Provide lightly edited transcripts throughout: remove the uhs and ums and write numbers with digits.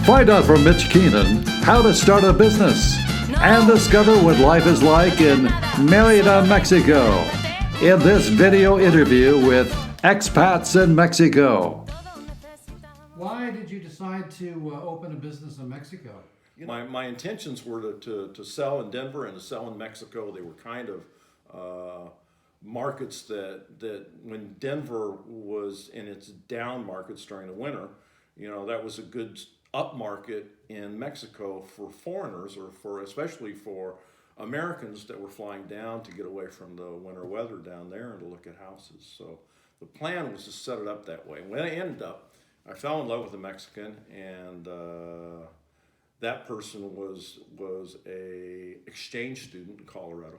Find out from Mitch Keenan how to start a business and discover what life is like in Merida, Mexico, in this video interview with Expats in Mexico. Why did you decide to open a business in Mexico? My intentions were to sell in Denver and to sell in Mexico. They were kind of markets that when Denver was in its down markets during the winter, that was a good up market in Mexico for foreigners, or especially for Americans that were flying down to get away from the winter weather down there and to look at houses. So the plan was to set it up that way. When I ended up, I fell in love with a Mexican, and that person was a exchange student in Colorado,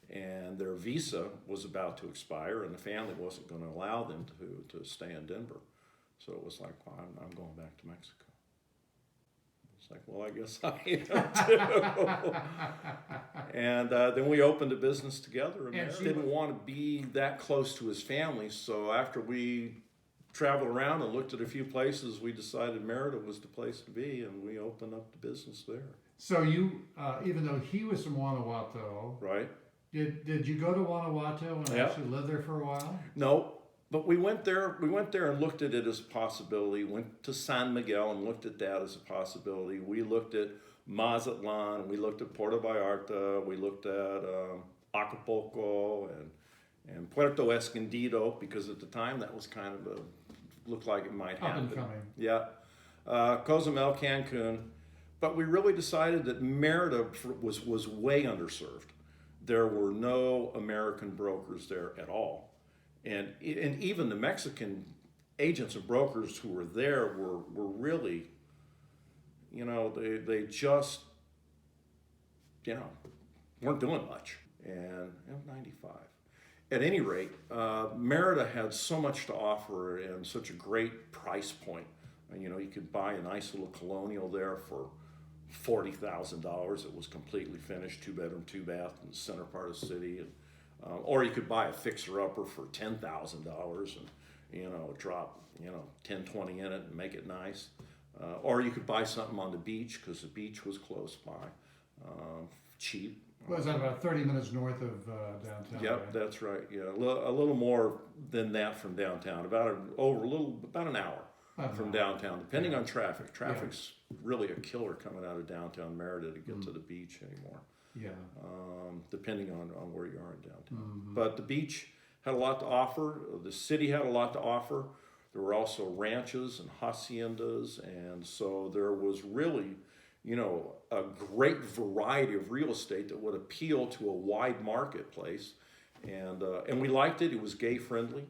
and their visa was about to expire, and the family wasn't going to allow them to stay in Denver. So it was like, well, I'm going back to Mexico. It's like, well, I guess I am too. And then we opened a business together, and didn't want to be that close to his family. So after we traveled around and looked at a few places, we decided Merida was the place to be, and we opened up the business there. So you, even though he was from Guanajuato, right? Did you go to Guanajuato and actually live there for a while? No, but we went there. We went there and looked at it as a possibility. Went to San Miguel and looked at that as a possibility. We looked at Mazatlan. We looked at Puerto Vallarta. We looked at Acapulco and Puerto Escondido, because at the time that was kind of looked like it might happen. Up and coming. Yeah. Cozumel, Cancun. But we really decided that Merida was way underserved. There were no American brokers there at all. And even the Mexican agents and brokers who were there were really, they just, weren't doing much. And it was 95. At any rate, Merida had so much to offer and such a great price point. And, you could buy a nice little colonial there for $40,000. It was completely finished, 2-bedroom, 2-bath in the center part of the city. And, or you could buy a fixer-upper for $10,000 and, drop, 10, 20 in it and make it nice. Or you could buy something on the beach, because the beach was close by, cheap. Was that about 30 minutes north of downtown? Yep, right? That's right. Yeah, a little more than that from downtown. About an hour from downtown, depending on traffic. Traffic's really a killer coming out of downtown Merida to get to the beach anymore. Yeah. Depending on where you are in downtown. But the beach had a lot to offer. The city had a lot to offer. There were also ranches and haciendas, and so there was really, a great variety of real estate that would appeal to a wide marketplace, and we liked it. It was gay friendly.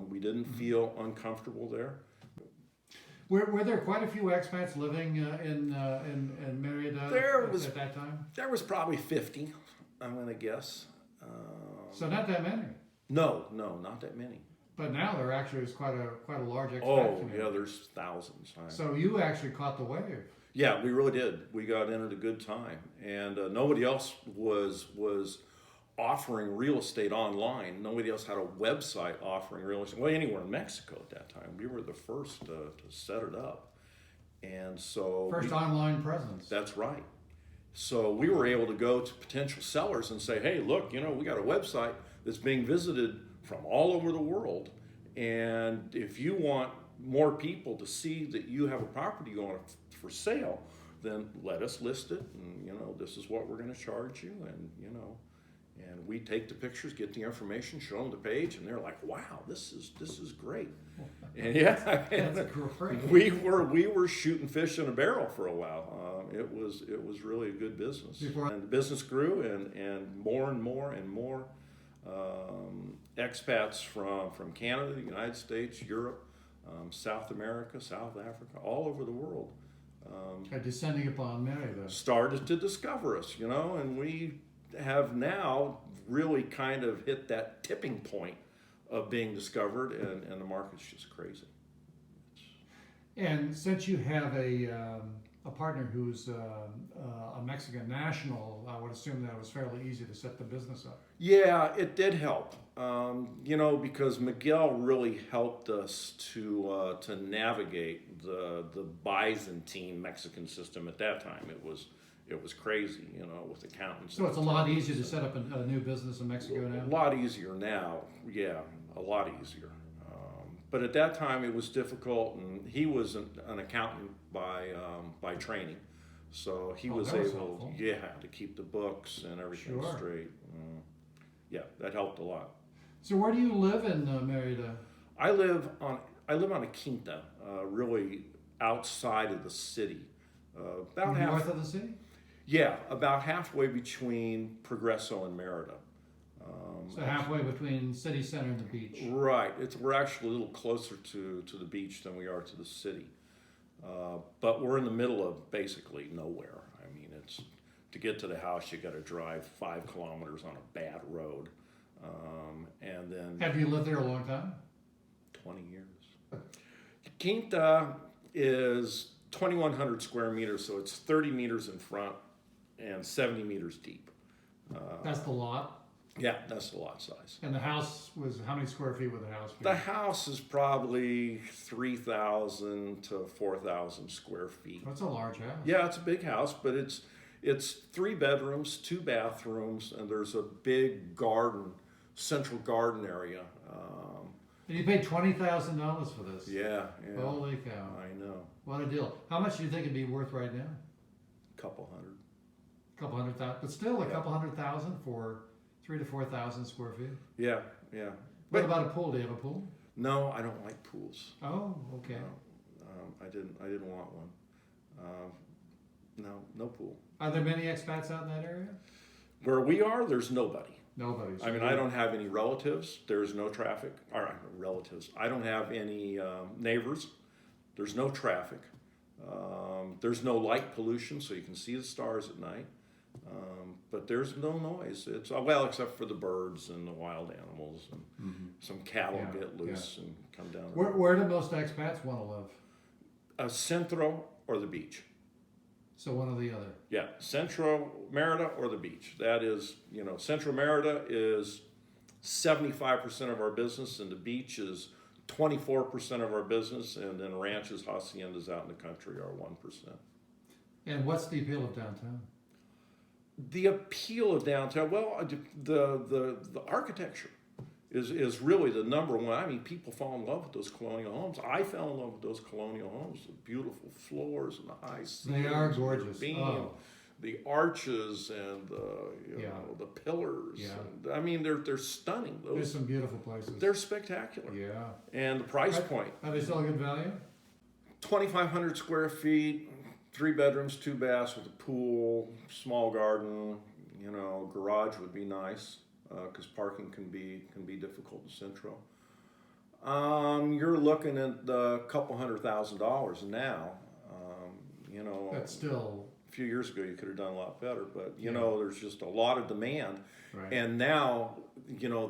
We didn't feel uncomfortable there. Were there quite a few expats living in Merida at that time? There was probably 50, I'm going to guess. So not that many. No, not that many. But now there actually is quite a large expat community. Yeah, there's thousands. So you actually caught the wave. Yeah, we really did. We got in at a good time, and nobody else was offering real estate online. Nobody else had a website offering real estate. Well, anywhere in Mexico at that time. We were the first to set it up, and so first online presence. That's right. So we were able to go to potential sellers and say, "Hey, look, we got a website that's being visited from all over the world, and if you want more people to see that you have a property going for sale, then let us list it, and this is what we're going to charge you, and and we take the pictures, get the information, show them the page, and they're like, wow, this is great." And That's great. we were shooting fish in a barrel for a while. It was really a good business. And the business grew, and more expats from Canada, the United States, Europe, South America, South Africa, all over the world. Descending upon Merida. Started to discover us, and we have now really kind of hit that tipping point of being discovered, and the market's just crazy. And since you have a partner who's a Mexican national, I would assume that it was fairly easy to set the business up. Yeah, it did help. You know, because Miguel really helped us to navigate the Byzantine Mexican system at that time. It was crazy, you know, with accountants. So it's a lot easier to set up a new business in Mexico now? A lot easier now, yeah, a lot easier. But at that time it was difficult, and he was an accountant by training, so he was that was able, helpful. yeah, to keep the books and everything Sure. straight. Yeah, that helped a lot. So where do you live in Merida? I live on a quinta, really outside of the city, about half. North of the city? Yeah, about halfway between Progreso and Merida. So halfway between city center and the beach. Right. We're actually a little closer to the beach than we are to the city. But we're in the middle of basically nowhere. I mean, it's to get to the house, you got to drive 5 kilometers on a bad road. And then Have you lived there a long time? 20 years. Quinta is 2,100 square meters, so it's 30 meters in front and 70 meters deep. That's the lot. Yeah, that's the lot size. And the house was, how many square feet would the house be? The house is probably 3,000 to 4,000 square feet. That's a large house. Yeah, it's a big house, but it's 3 bedrooms, 2 bathrooms, and there's a big garden, central garden area. And you paid $20,000 for this? Yeah. Holy cow. I know. What a deal. How much do you think it'd be worth right now? Couple hundred. Couple hundred thousand, but still a couple hundred thousand for 3,000 to 4,000 square feet. Yeah. What about a pool? Do you have a pool? No, I don't like pools. Oh, okay. I didn't want one. No pool. Are there many expats out in that area? Where we are, there's nobody. Nobody. I mean, I don't have any relatives. There's no traffic. All right, relatives. I don't have any neighbors. There's no traffic. There's no light pollution, so you can see the stars at night. But there's no noise. It's well, except for the birds and the wild animals, and some cattle get loose and come down. Where do most expats want to live? Centro or the beach. So one or the other. Yeah, Centro Merida or the beach. That is, you know, Centro Merida is 75% of our business, and the beach is 24% of our business, and then ranches, haciendas out in the country are 1%. And what's the appeal of downtown? The appeal of downtown, well, the architecture is really the number one. I mean, people fall in love with those colonial homes. I fell in love with those colonial homes, the beautiful floors and the high ceilings. They are gorgeous. The arches and the pillars. Yeah. And, I mean, they're stunning. There's some beautiful places. They're spectacular. Yeah. And the price point. Are they still a good value? 2,500 square feet, 3 bedrooms, 2 baths with a pool, small garden. You know, garage would be nice because parking can be difficult in Centro. You're looking at a couple $100,000 now. You know, That's still. a few years ago you could have done a lot better, but you know, there's just a lot of demand. Right. And now, you know,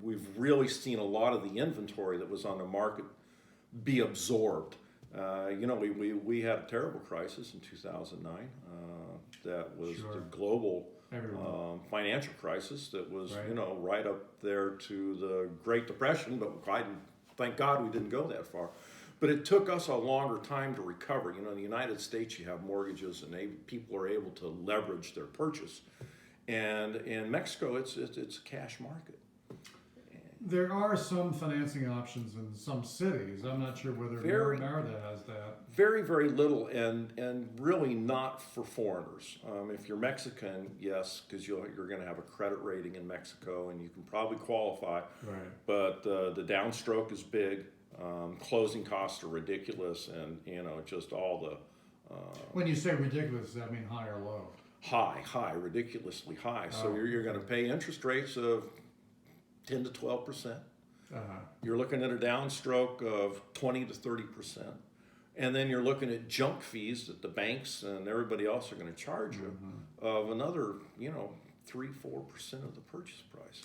we've really seen a lot of the inventory that was on the market be absorbed. You know, we had a terrible crisis in 2009. That was the global financial crisis that was, you know, right up there to the Great Depression, but thank God we didn't go that far. But it took us a longer time to recover. You know, in the United States, you have mortgages, and people are able to leverage their purchase. And in Mexico, it's a cash market. There are some financing options in some cities. I'm not sure whether Merida has that. Very, very little, and really not for foreigners. If you're Mexican, yes, because you're going to have a credit rating in Mexico, and you can probably qualify. Right. But the downstroke is big. Closing costs are ridiculous, and you know, just all the. When you say ridiculous, does that mean high or low? High, ridiculously high. So you're going to pay interest rates of 10 to 12%. You're looking at a downstroke of 20 to 30%. And then you're looking at junk fees that the banks and everybody else are going to charge you of another, you know, 3-4% of the purchase price.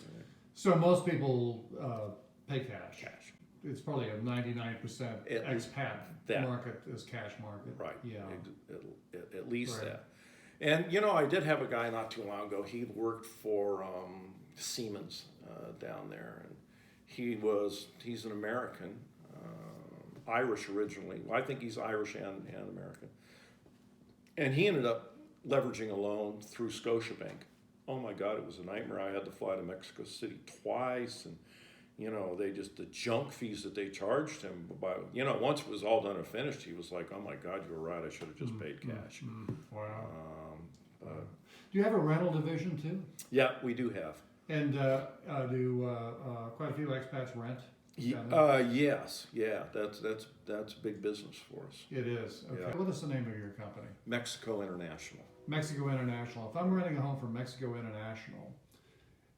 So most people pay cash. It's probably a 99% expat market is cash market. Right. Yeah. At least that. And, you know, I did have a guy not too long ago. He worked for Siemens down there, and he's an American, Irish originally. Well, I think he's Irish and American, and he ended up leveraging a loan through Scotiabank. Oh my God, it was a nightmare. I had to fly to Mexico City twice, and the junk fees that they charged him. Once it was all done and finished, he was like, "Oh my God, you were right. I should have just paid cash." Wow. Do you have a rental division too? Yeah, we do have. And do quite a few expats rent? Yes, yeah, that's big business for us. It is. Okay. Yeah. What is the name of your company? Mexico International. Mexico International. If I'm renting a home from Mexico International,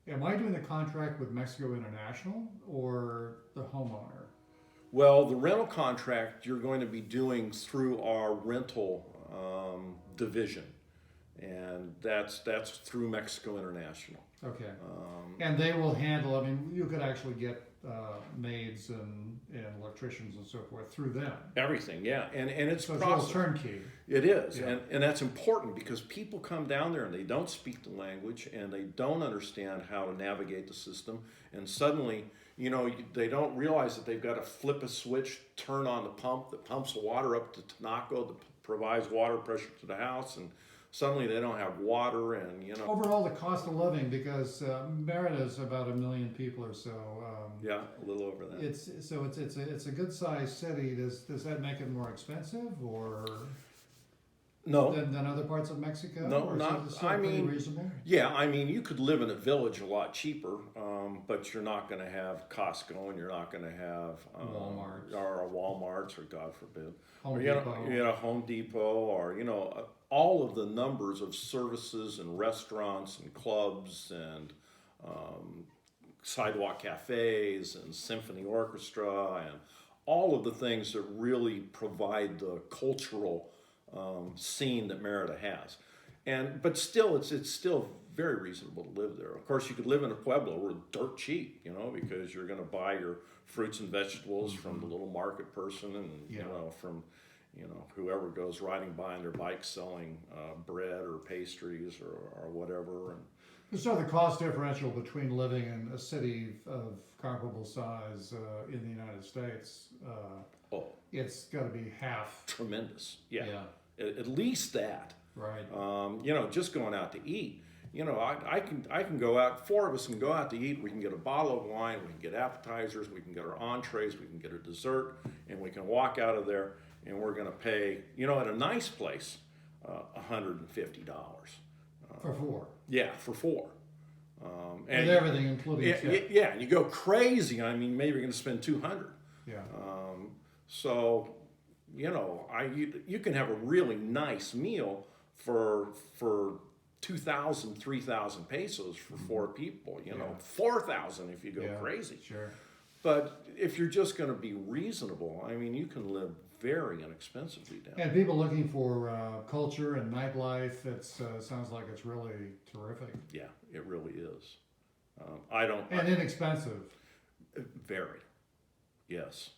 am I doing the contract with Mexico International or the homeowner? Well, the rental contract you're going to be doing through our rental division, and that's through Mexico International. Okay. And they will handle, I mean, you could actually get maids and electricians and so forth through them. Everything, yeah. And it's So it's all turnkey. It is. Yeah. And that's important because people come down there and they don't speak the language and they don't understand how to navigate the system. And suddenly, they don't realize that they've got to flip a switch, turn on the pump that pumps the water up to Tanaco that provides water pressure to the house, and suddenly they don't have water, and Overall, the cost of living, because Merida is about 1 million people or so. Yeah, a little over that. It's a good sized city. Does that make it more expensive or No. than other parts of Mexico? No, or not. Is it still pretty reasonable? Yeah, I mean, you could live in a village a lot cheaper, but you're not going to have Costco, and you're not going to have Walmart or Walmarts, or God forbid, Home or Depot. Home Depot, or all of the numbers of services and restaurants and clubs and sidewalk cafes and symphony orchestra and all of the things that really provide the cultural scene that Merida has. But still, it's still very reasonable to live there. Of course, you could live in a pueblo where it's dirt cheap, because you're going to buy your fruits and vegetables from the little market person, and from whoever goes riding by on their bike selling bread or pastries or whatever. So the cost differential between living in a city of comparable size in the United States, it's got to be half. Tremendous, yeah. At least that. Right. Just going out to eat. I can go out. 4 of us can go out to eat. We can get a bottle of wine. We can get appetizers. We can get our entrees. We can get a dessert, and we can walk out of there. And we're going to pay, at a nice place, $150. For 4. Yeah, for 4. With everything including tip. Yeah, and you go crazy. I mean, maybe you're going to spend $200. Yeah. So, you can have a really nice meal for 2,000, 3,000 pesos for 4 people. 4,000 if you go crazy. Sure. But if you're just going to be reasonable, I mean, you can live very inexpensively down there. And people looking for culture and nightlife, it sounds like it's really terrific. Yeah, it really is. And inexpensive. Very. Yes.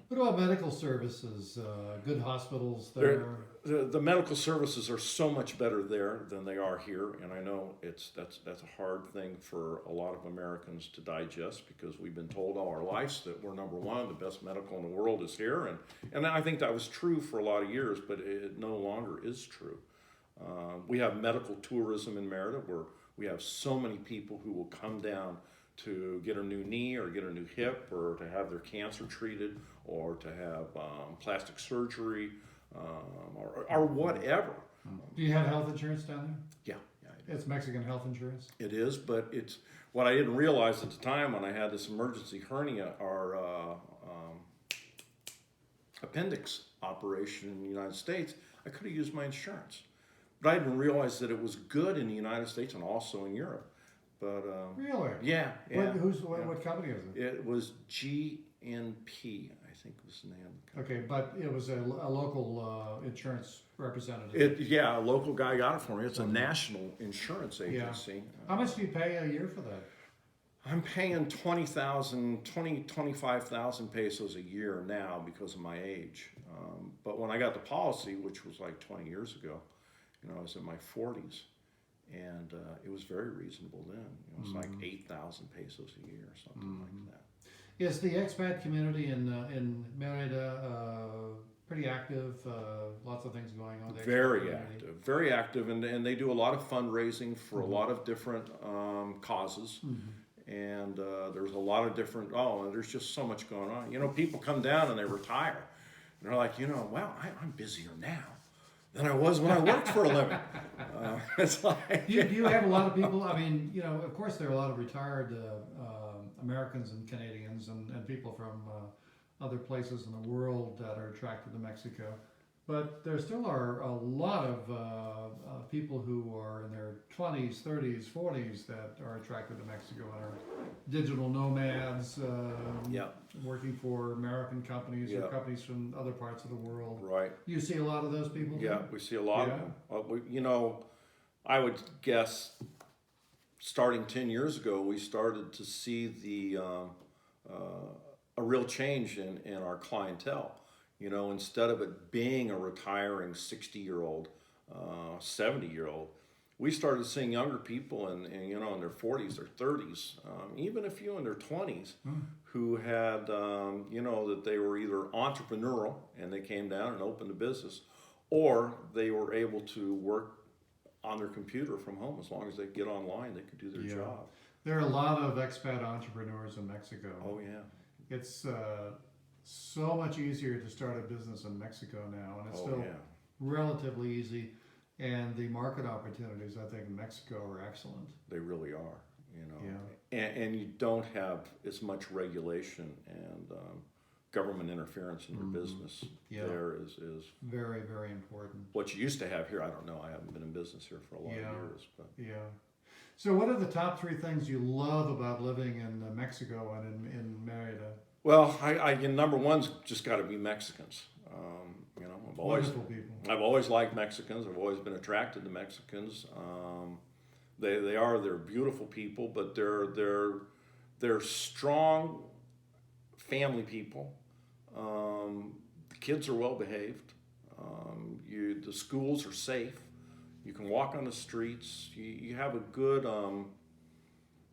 What about medical services? Good hospitals there? The medical services are so much better there than they are here, and I know that's a hard thing for a lot of Americans to digest, because we've been told all our lives that we're number one, the best medical in the world is here, and I think that was true for a lot of years, but it no longer is true. We have medical tourism in Merida, where we have so many people who will come down to get a new knee or get a new hip or to have their cancer treated or to have plastic surgery or whatever. Do you have health insurance down there? Yeah. It's Mexican health insurance? It is, but it's what I didn't realize at the time when I had this emergency hernia or appendix operation in the United States. I could have used my insurance, but I didn't realize that it was good in the United States and also in Europe. But really? Yeah. What company is it? It was GNP, I think was the name. Okay, but it was a local insurance representative. A local guy got it for me. It's a national insurance agency. Yeah. How much do you pay a year for that? I'm paying 25,000 pesos a year now because of my age. But when I got the policy, which was like 20 years ago, I was in my 40s. and it was very reasonable then. It was like 8,000 pesos a year or something like that. Is the expat community in Merida pretty active? Lots of things going on there. Very active, and they do a lot of fundraising for a lot of different causes. And there's a lot of different, there's just so much going on. You know, people come down and they retire. And they're like, wow, I'm busier now than I was when I worked for a living. It's like... Do you have a lot of people, I mean, of course there are a lot of retired Americans and Canadians and people from other places in the world that are attracted to Mexico. But there still are a lot of people who are in their 20s, 30s, 40s that are attracted to Mexico and are digital nomads, working for American companies or companies from other parts of the world. Right. You see a lot of those people? Yeah, we see a lot of them. I would guess starting 10 years ago, we started to see a real change in our clientele. Instead of it being a retiring 60-year-old, 70-year-old, we started seeing younger people in their 40s or 30s, even a few in their 20s, who had, that they were either entrepreneurial and they came down and opened a business, or they were able to work on their computer from home. As long as they get online, they could do their job. There are a lot of expat entrepreneurs in Mexico. Oh, yeah. It's so much easier to start a business in Mexico now, and it's still relatively easy. And the market opportunities, I think, in Mexico are excellent. They really are, and you don't have as much regulation and government interference in your business. There is very, very important. What you used to have here, I don't know. I haven't been in business here for a lot of years, but So, what are the top 3 things you love about living in Mexico and in Merida? Well, number one's just got to be Mexicans. Wonderful people. I've always liked Mexicans. I've always been attracted to Mexicans. They're beautiful people, but they're strong family people. The kids are well behaved. The schools are safe. You can walk on the streets. You have a good.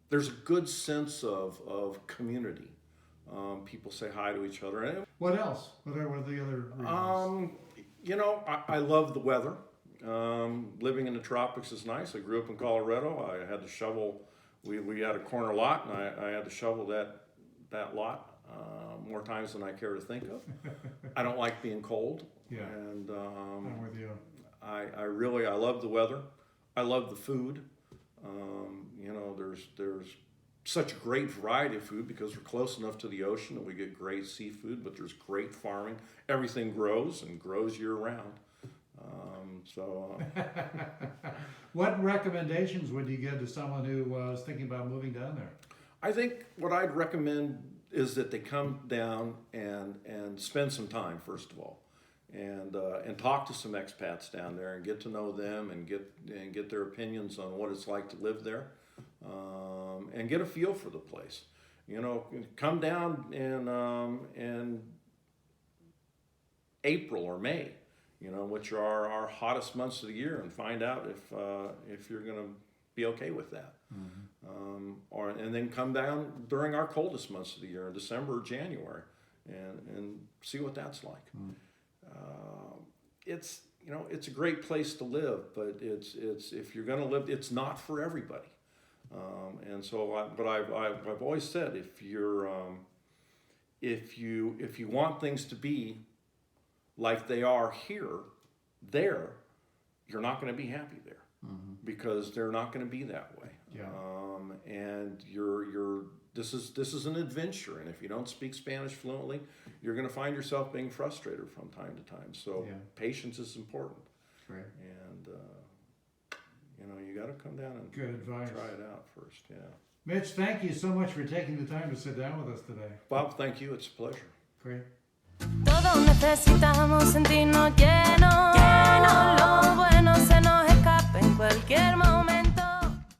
There's a good sense of community. People say hi to each other. What else? What are the other reasons? I love the weather. Living in the tropics is nice. I grew up in Colorado. I had to shovel. We had a corner lot, and I had to shovel that lot more times than I care to think of. I don't like being cold. Yeah. And I'm with you. I love the weather. I love the food. There's such a great variety of food because we're close enough to the ocean and we get great seafood, but there's great farming. Everything grows and grows year round. What recommendations would you give to someone who was thinking about moving down there? I think what I'd recommend is that they come down and spend some time, first of all, and talk to some expats down there and get to know them and get their opinions on what it's like to live there. And get a feel for the place. Come down in April or May, which are our hottest months of the year, and find out if you're going to be okay with that. And then come down during our coldest months of the year, in December or January, and see what that's like. It's a great place to live, but it's if you're going to live, it's not for everybody. I've always said if you want things to be like they are here, you're not going to be happy there because they're not going to be that way. Yeah. And this is an adventure, and if you don't speak Spanish fluently, you're going to find yourself being frustrated from time to time. So patience is important. Right. And you got to come down and good advice. Try it out first. Yeah. Mitch, thank you so much for taking the time to sit down with us today. Bob, thank you. It's a pleasure. Great. Todos necesitamos sentirnos llenos, lo bueno se nos escapa en cualquier momento.